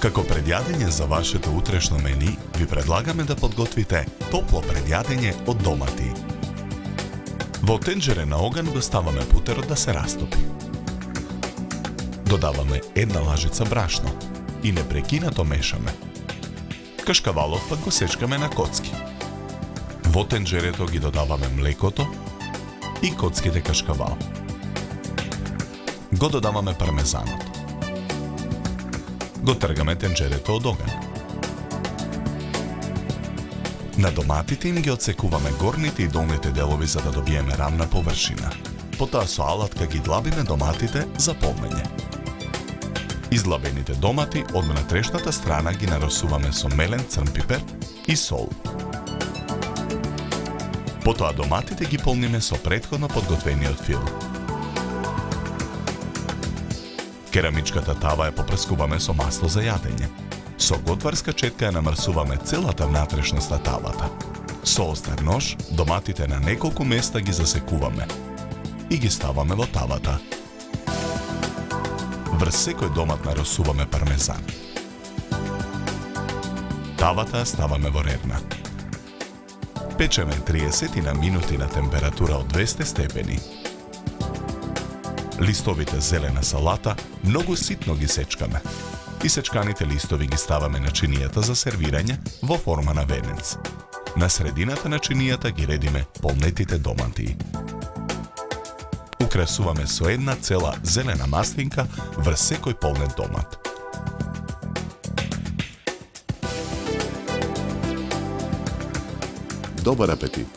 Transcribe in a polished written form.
Како предјадење за вашето утрешно мени, ви предлагаме да подготвите топло предјадење од домати. Во тенџере на оган го ставаме путерот да се растопи. Додаваме една лажица брашно и непрекинато мешаме. Кашкавалот пак го сечкаме на коцки. Во тенџерето ги додаваме млекото и коцките кашкавал. Го додаваме пармезанот. Го тргаме тенџерето од оган. На доматите им ги отсекуваме горните и долните делови за да добиеме рамна површина. Потоа со алатка ги длабиме доматите за полнење. Излабените домати од внатрешната страна ги нарасуваме со мелен црн пипер и сол. Потоа доматите ги полниме со претходно подготвениот фил. Керамичката тава ја попрескуваме со масло за јадење. Со готварска четка ја намрсуваме целата внатрешност на тавата. Со остар нож, доматите на неколку места ги засекуваме и ги ставаме во тавата. Врз секој домат нарасуваме пармезан. Тавата ставаме во редна. Печеме 30 на минути на температура од 200 степени. Листовите зелена салата многу ситно ги сечкаме. И сечканите листови ги ставаме на чинијата за сервирање во форма на венец. На средината на чинијата ги редиме полнетите домати. Украсуваме со една цела зелена маслинка врз секој полнет домат. Добар апетит!